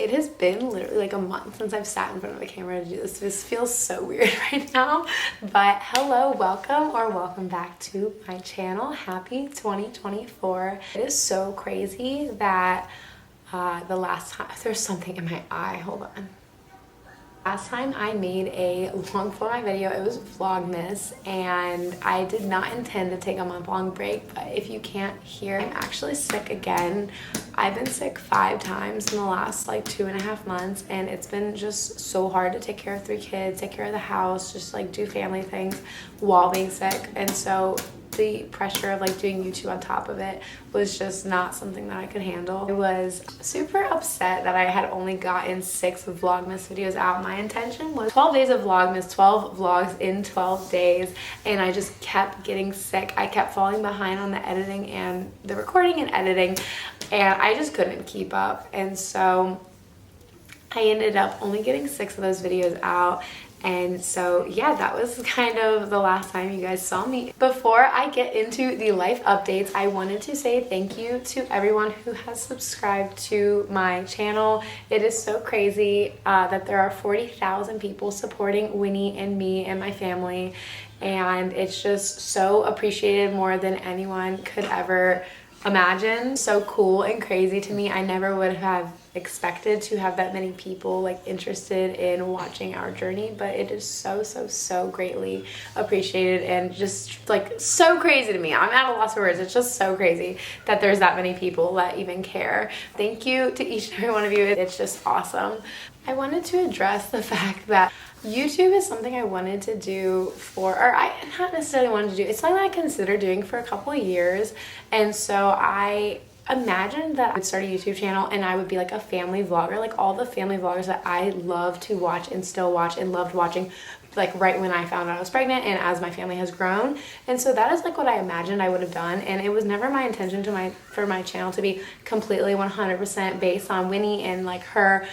It has been literally like a month since I've sat in front of a camera to do this. This feels so weird right now. But hello, welcome back to my channel. Happy 2024. It is so crazy that the last time, there's something in my eye, hold on. Last time I made a long format video, it was Vlogmas, and I did not intend to take a month-long break, but if you can't hear, I'm actually sick again. I've been sick 5 times in the last like 2.5 months, and it's been just so hard to take care of 3 kids, take care of the house, just like do family things while being sick. And so the pressure of like doing YouTube on top of it was just not something that I could handle. I was super upset that I had only gotten 6 Vlogmas videos out. My intention was 12 days of Vlogmas, 12 vlogs in 12 days, and I just kept getting sick. I kept falling behind on the editing and the recording and editing, and I just couldn't keep up. And so I ended up only getting 6 of those videos out. And so yeah, that was kind of the last time you guys saw me. Before I get into the life updates, I wanted to say thank you to everyone who has subscribed to my channel. It is so crazy that there are 40,000 people supporting Winnie and me and my family, and it's just so appreciated, more than anyone could ever imagine. So cool and crazy to me. I never would have expected to have that many people like interested in watching our journey, but it is so greatly appreciated, and just like so crazy to me. I'm at a loss for words. It's just so crazy that there's that many people that even care. Thank you to each and every one of you. It's just awesome. I wanted to address the fact that YouTube is something I wanted to do for, or I not necessarily wanted to do, it's something that I considered doing for a couple of years. And so I imagined that I would start a YouTube channel and I would be like a family vlogger, like all the family vloggers that I love to watch and still watch and loved watching, like right when I found out I was pregnant and as my family has grown. And so that is like what I imagined I would have done, and it was never my intention for my channel to be completely 100% based on Winnie and like her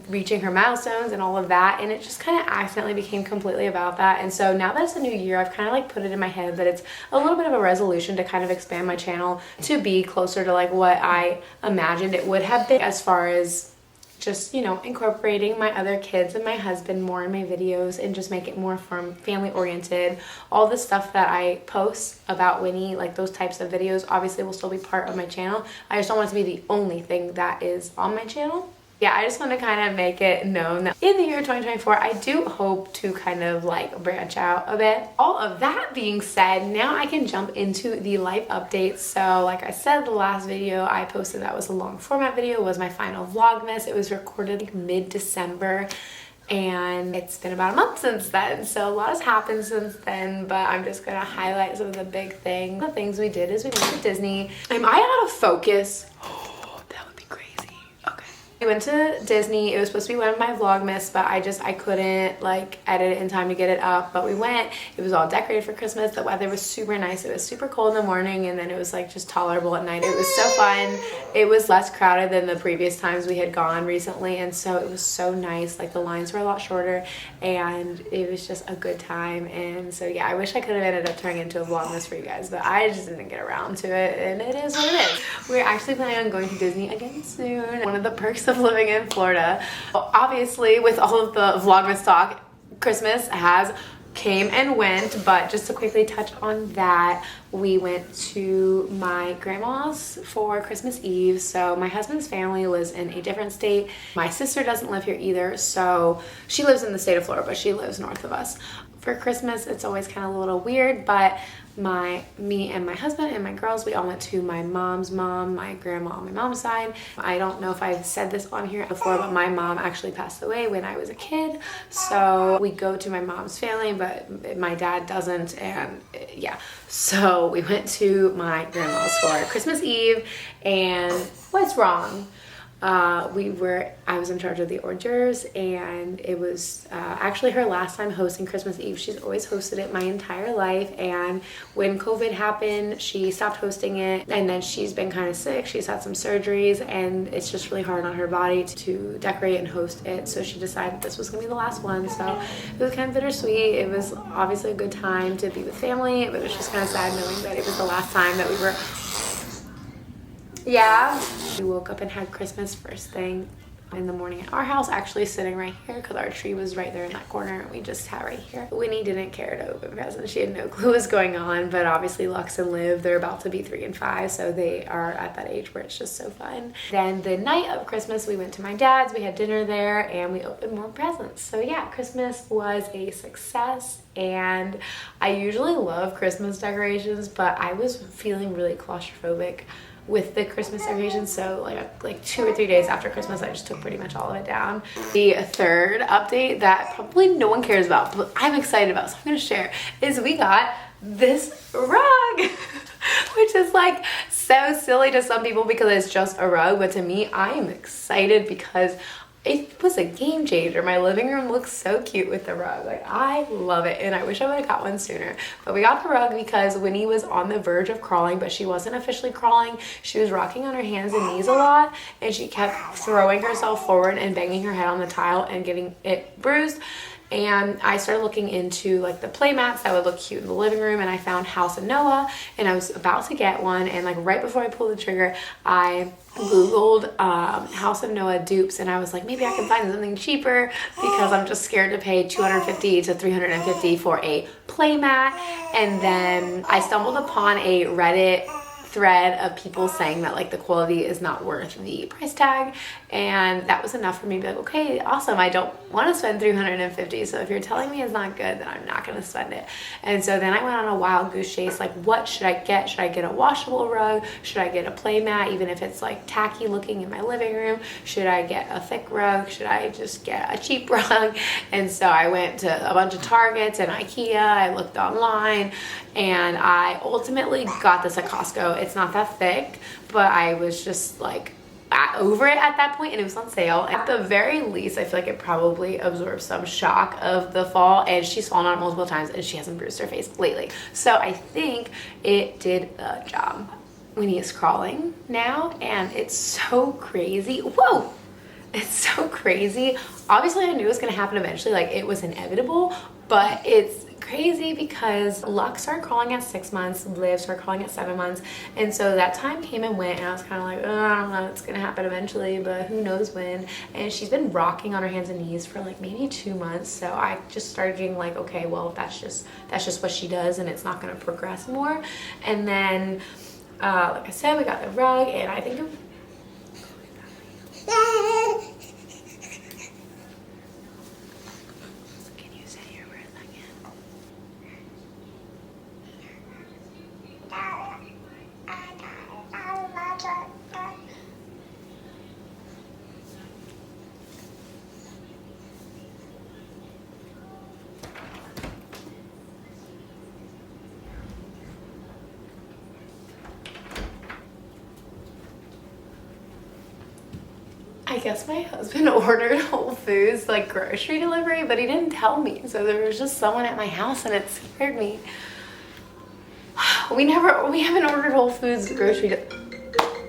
reaching her milestones and all of that, and it just kind of accidentally became completely about that. And so now that it's a new year, I've kind of like put it in my head that it's a little bit of a resolution to kind of expand my channel to be closer to like what I imagined it would have been, as far as just, you know, incorporating my other kids and my husband more in my videos and just make it more family oriented. All the stuff that I post about Winnie, like those types of videos, obviously will still be part of my channel. I just don't want it to be the only thing that is on my channel. Yeah, I just want to kind of make it known that in the year 2024, I do hope to kind of like branch out a bit. All of that being said, now I can jump into the life updates. So like I said, the last video I posted that was a long format video was my final Vlogmas. It was recorded like mid-December, and it's been about a month since then. So a lot has happened since then, but I'm just gonna highlight some of the big things. The things we did is we went to Disney. Am I out of focus? We went to Disney. It was supposed to be one of my Vlogmas, but I couldn't like edit it in time to get it up. But we went. It was all decorated for Christmas. The weather was super nice. It was super cold in the morning, and then it was like just tolerable at night. It was so fun. It was less crowded than the previous times we had gone recently, and so it was so nice. Like the lines were a lot shorter, and it was just a good time. And so yeah, I wish I could have ended up turning into a Vlogmas for you guys, but I just didn't get around to it, and it is what it is. We're actually planning on going to Disney again soon. One of the perks of living in Florida, obviously with all of the Vlogmas talk, Christmas has came and went, but just to quickly touch on that, we went to my grandma's for Christmas Eve. So my husband's family lives in a different state. My sister doesn't live here either, so she lives in the state of Florida, but she lives north of us. For Christmas, it's always kind of a little weird, but me and my husband and my girls, we all went to my mom's mom, my grandma on my mom's side. I don't know if I've said this on here before, but my mom actually passed away when I was a kid. So we go to my mom's family, but my dad doesn't, and yeah. So we went to my grandma's for Christmas Eve, and what's wrong? I was in charge of the hors d'oeuvres, and it was actually her last time hosting Christmas Eve. She's always hosted it my entire life, and when COVID happened, she stopped hosting it, and then she's been kind of sick. She's had some surgeries, and it's just really hard on her body to decorate and host it, so she decided this was gonna be the last one. So it was kind of bittersweet. It was obviously a good time to be with family, but it was just kind of sad knowing that it was the last time that we were. Yeah. We woke up and had Christmas first thing in the morning at our house, actually sitting right here because our tree was right there in that corner and we just sat right here. Winnie didn't care to open presents. She had no clue what was going on, but obviously Lux and Liv, they're about to be 3 and 5, so they are at that age where it's just so fun. Then the night of Christmas, we went to my dad's, we had dinner there, and we opened more presents. So yeah, Christmas was a success, and I usually love Christmas decorations, but I was feeling really claustrophobic with the Christmas decorations, so like 2 or 3 days after Christmas, I just took pretty much all of it down. The third update that probably no one cares about, but I'm excited about, so I'm gonna share, is we got this rug, which is like so silly to some people because it's just a rug, but to me, I am excited because it was a game changer. My living room looks so cute with the rug. Like, I love it, and I wish I would have got one sooner. But we got the rug because Winnie was on the verge of crawling, but she wasn't officially crawling. She was rocking on her hands and knees a lot, and she kept throwing herself forward and banging her head on the tile and getting it bruised. And I started looking into like the play mats that would look cute in the living room, and I found House of Noah, and I was about to get one, and like right before I pulled the trigger, I googled House of Noah dupes, and I was like, maybe I can find something cheaper because I'm just scared to pay $250 to $350 for a play mat. And then I stumbled upon a Reddit thread of people saying that like the quality is not worth the price tag, and that was enough for me to be like, okay, awesome, I don't want to spend $350, so if you're telling me it's not good, then I'm not going to spend it. And so then I went on a wild goose chase, like what should I get? Should I get a washable rug? Should I get a play mat, even if it's like tacky looking in my living room? Should I get a thick rug? Should I just get a cheap rug? And so I went to a bunch of Targets and IKEA, I looked online, and I ultimately got this at Costco. It's not that thick, but I was just like over it at that point, and it was on sale. At the very least, I feel like it probably absorbed some shock of the fall, and she's fallen on it multiple times and she hasn't bruised her face lately. So I think it did the job. Winnie is crawling now, and it's so crazy. Whoa! It's so crazy. Obviously, I knew it was gonna happen eventually, like it was inevitable, but it's crazy because Lux started crawling at 6 months, Liv started crawling at 7 months, and so that time came and went, and I was kind of like, oh, I don't know, it's gonna happen eventually, but who knows when. And she's been rocking on her hands and knees for like maybe 2 months, so I just started getting like, okay, well, that's just what she does, and it's not gonna progress more. And then like I said, we got the rug, and I think I guess my husband ordered Whole Foods like grocery delivery, but he didn't tell me. So there was just someone at my house, and it scared me. We haven't ordered Whole Foods grocery.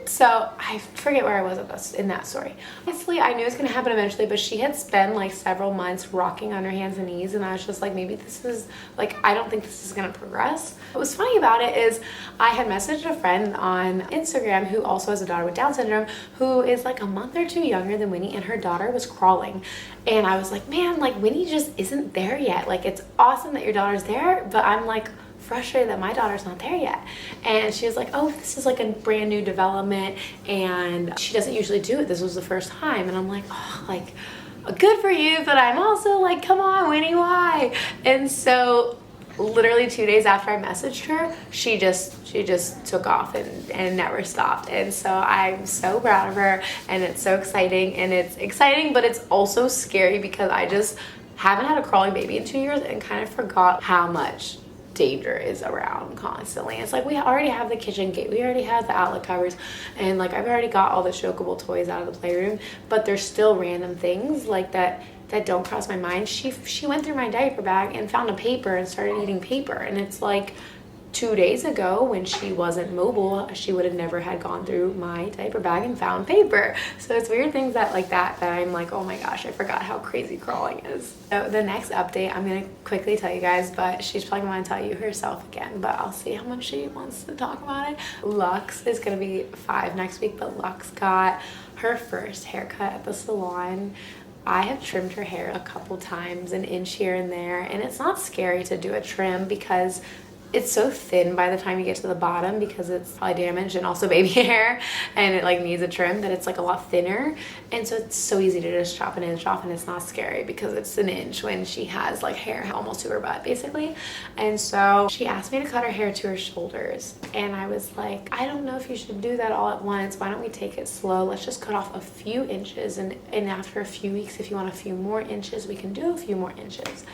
So I forget where I was in that story. Honestly, I knew it was gonna happen eventually, but she had spent like several months rocking on her hands and knees, and I was just like, maybe this is like, I don't think this is gonna progress. What was funny about it is I had messaged a friend on Instagram who also has a daughter with Down syndrome, who is like a month or two younger than Winnie, and her daughter was crawling. And I was like, man, like Winnie just isn't there yet. Like, it's awesome that your daughter's there, but I'm like frustrated that my daughter's not there yet. And she was like, oh, this is like a brand new development, and she doesn't usually do it. This was the first time. And I'm like, oh, like, good for you, but I'm also like, come on, Winnie, why? And so literally 2 days after I messaged her, she just took off and never stopped. And so I'm so proud of her, and it's so exciting. And it's exciting, but it's also scary because I just haven't had a crawling baby in 2 years and kind of forgot how much danger is around constantly. It's like we already have the kitchen gate, we already have the outlet covers, and like I've already got all the showable toys out of the playroom, but there's still random things like that don't cross my mind. She went through my diaper bag and found a paper and started eating paper, and it's like 2 days ago when she wasn't mobile, she would have never had gone through my diaper bag and found paper. So it's weird things that I'm like, oh my gosh, I forgot how crazy crawling is. So the next update, I'm gonna quickly tell you guys, but she's probably gonna tell you herself again, but I'll see how much she wants to talk about it. Lux is gonna be 5 next week, but Lux got her first haircut at the salon. I have trimmed her hair a couple times, an inch here and there, and it's not scary to do a trim because it's so thin by the time you get to the bottom because it's probably damaged and also baby hair and it like needs a trim, that it's like a lot thinner. And so it's so easy to just chop an inch off and it's not scary because it's an inch when she has like hair almost to her butt basically. And so she asked me to cut her hair to her shoulders and I was like, I don't know if you should do that all at once. Why don't we take it slow? Let's just cut off a few inches and after a few weeks, if you want a few more inches, we can do a few more inches.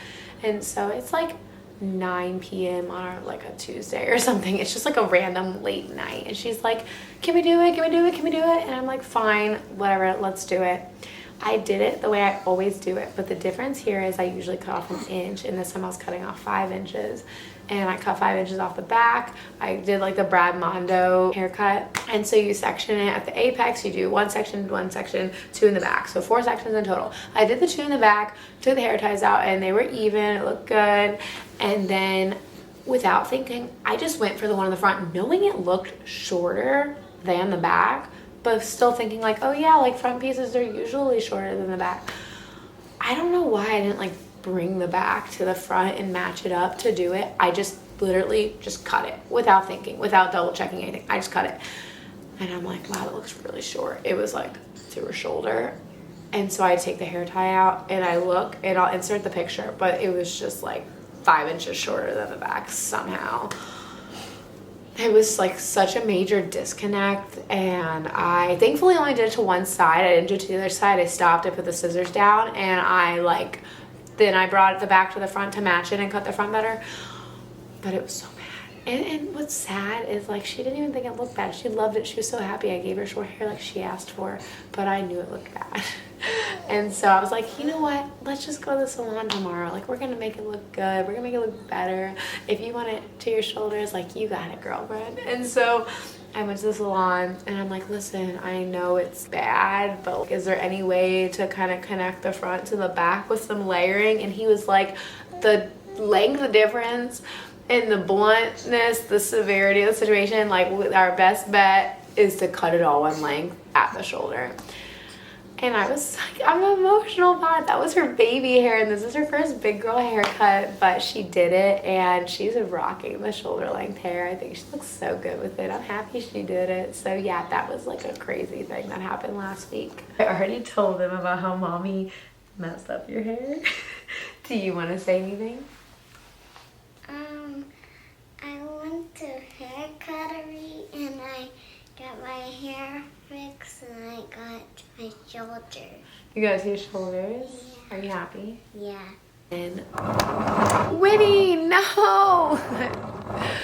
And so it's like 9 p.m. on like a Tuesday or something. It's just like a random late night and she's like, can we do it? Can we do it? Can we do it? And I'm like, fine, whatever, let's do it. I did it the way I always do it, but the difference here is I usually cut off an inch and this time I was cutting off 5 inches and I cut 5 inches off the back. I did like the Brad Mondo haircut, and so you section it at the apex. You do one section, 2 in the back, so 4 sections in total. I did the 2 in the back, took the hair ties out and they were even, it looked good. And then without thinking, I just went for the one in the front knowing it looked shorter than the back, but still thinking like, oh yeah, like front pieces are usually shorter than the back. I don't know why I didn't like bring the back to the front and match it up to do it. I just literally just cut it without thinking, without double checking anything. I just cut it. And I'm like, wow, that looks really short. It was like to her shoulder. And so I take the hair tie out and I look and I'll insert the picture, but it was just like 5 inches shorter than the back somehow. It was like such a major disconnect, and I thankfully only did it to one side. I didn't do it to the other side. I stopped, I put the scissors down, and then I brought the back to the front to match it and cut the front better. But it was so bad. And what's sad is like she didn't even think it looked bad. She loved it. She was so happy I gave her short hair like she asked for, but I knew it looked bad. And so I was like, you know what? Let's just go to the salon tomorrow. Like, we're going to make it look good. We're going to make it look better. If you want it to your shoulders, like, you got it, girlfriend. And so I went to the salon and I'm like, listen, I know it's bad, but like, is there any way to kind of connect the front to the back with some layering? And he was like, the length difference and the bluntness, the severity of the situation, like our best bet is to cut it all one length at the shoulder. And I was like, I'm emotional about it. That was her baby hair, and this is her first big girl haircut, but she did it, and she's rocking the shoulder length hair. I think she looks so good with it. I'm happy she did it. So yeah, that was like a crazy thing that happened last week. I already told them about how mommy messed up your hair. Do you want to say anything? I went to hair cuttery and I got my hair fixed and I got my shoulders. You got your shoulders? Yeah. Are you happy? Yeah. And Winnie, no!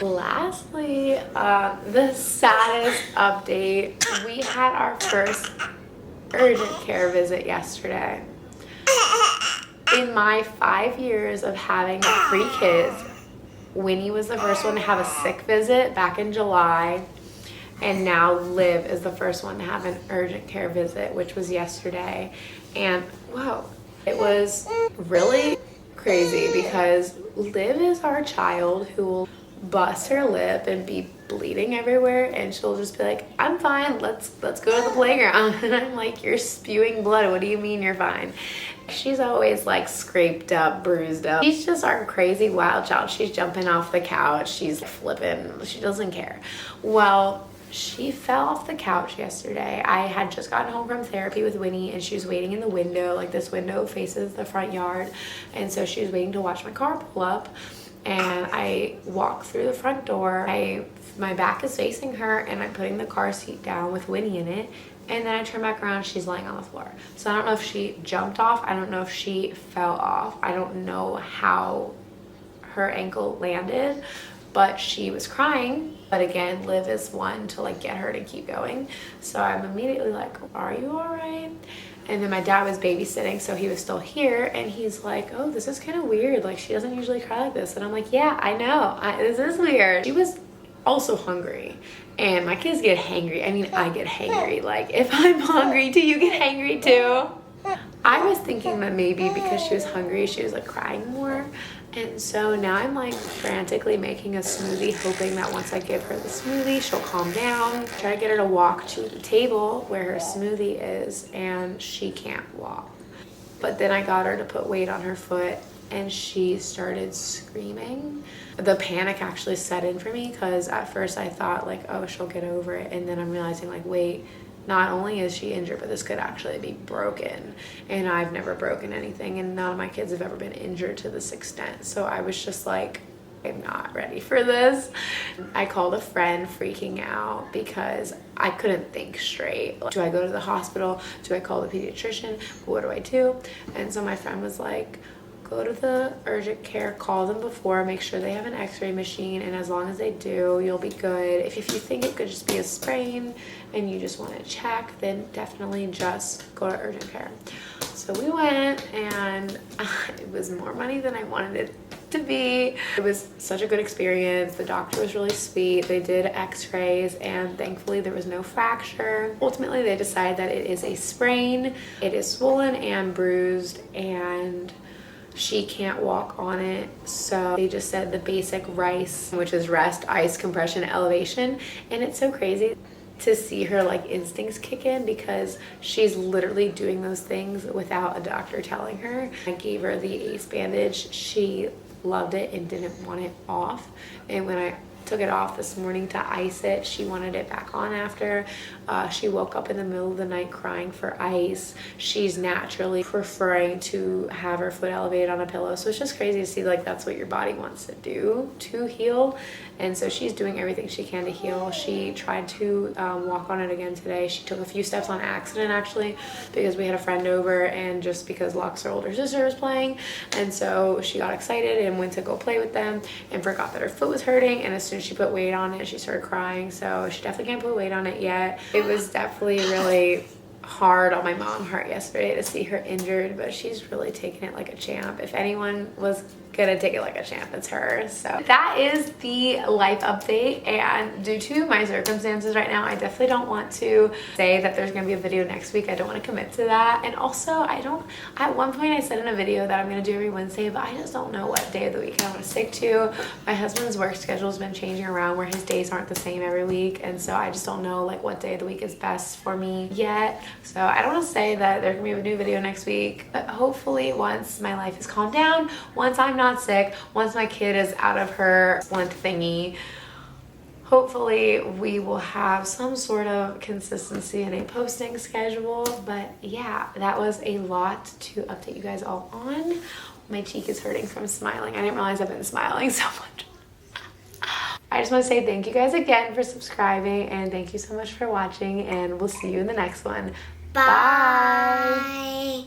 Lastly, the saddest update. We had our first urgent care visit yesterday. In my 5 years of having 3 kids, Winnie was the first one to have a sick visit back in July. And now Liv is the first one to have an urgent care visit, which was yesterday. And whoa, it was really crazy because Liv is our child who will bust her lip and be bleeding everywhere, and she'll just be like, I'm fine, let's go to the playground. And I'm like, you're spewing blood, what do you mean you're fine? She's always like scraped up, bruised up. She's just our crazy wild child. She's jumping off the couch, she's flipping, she doesn't care. Well, she fell off the couch yesterday. I had just gotten home from therapy with Winnie and she was waiting in the window. Like, this window faces the front yard, and so she was waiting to watch my car pull up. And I walk through the front door. My back is facing her and I'm putting the car seat down with Winnie in it. And then I turn back around, she's lying on the floor. So I don't know if she jumped off. I don't know if she fell off. I don't know how her ankle landed, but she was crying. But again, Liv is one to like get her to keep going. So I'm immediately like, are you all right? And then my dad was babysitting, so he was still here, and he's like, oh, this is kind of weird. Like, she doesn't usually cry like this. And I'm like, yeah, I know. This is weird. She was also hungry, and my kids get hangry. I mean, I get hangry. Like, if I'm hungry, do you get hangry too? I was thinking that maybe because she was hungry, she was like crying more. And so now I'm like frantically making a smoothie, hoping that once I give her the smoothie, she'll calm down. Try to get her to walk to the table where her smoothie is, and she can't walk. But then I got her to put weight on her foot, and she started screaming. The panic actually set in for me, because at first I thought like, oh, she'll get over it. And then I'm realizing like, wait, not only is she injured, but this could actually be broken. And I've never broken anything, and none of my kids have ever been injured to this extent. So I was just like, I'm not ready for this. I called a friend freaking out because I couldn't think straight. Do I go to the hospital? Do I call the pediatrician? What do I do? And so my friend was like, go to the urgent care, call them before, make sure they have an x-ray machine, and as long as they do, you'll be good. If you think it could just be a sprain and you just want to check, then definitely just go to urgent care. So we went, and it was more money than I wanted it to be. It was such a good experience. The doctor was really sweet. They did x-rays, and thankfully there was no fracture. Ultimately, they decided that it is a sprain. It is swollen and bruised, and she can't walk on it. So they just said the basic RICE, which is rest, ice, compression, elevation. And it's so crazy to see her like instincts kick in, because she's literally doing those things without a doctor telling her. I gave her the ACE bandage. She loved it and didn't want it off. And when I took it off this morning to ice it, she wanted it back on after. She woke up in the middle of the night crying for ice. She's naturally preferring to have her foot elevated on a pillow. So it's just crazy to see like that's what your body wants to do to heal. And so she's doing everything she can to heal. She tried to walk on it again today. She took a few steps on accident actually, because we had a friend over, and just because Lux, her older sister, was playing. And so she got excited and went to go play with them and forgot that her foot was hurting. And as soon as she put weight on it, she started crying. So she definitely can't put weight on it yet. It was definitely really hard on my mom heart yesterday to see her injured, but she's really taking it like a champ. If anyone was gonna take it like a champ, it's her. So that is the life update, and due to my circumstances right now, I definitely don't want to say that there's gonna be a video next week. I don't want to commit to that. And also at one point I said in a video that I'm gonna do every Wednesday, but I just don't know what day of the week I want to stick to. My husband's work schedule has been changing around where his days aren't the same every week, and so I just don't know like what day of the week is best for me yet. So I don't want to say that there's gonna be a new video next week, but hopefully once my life is calmed down, once I'm not sick, once my kid is out of her splint thingy, hopefully we will have some sort of consistency in a posting schedule. But yeah, that was a lot to update you guys all on. My cheek is hurting from smiling. I didn't realize I've been smiling so much. I just want to say thank you guys again for subscribing, and thank you so much for watching, and we'll see you in the next one. Bye.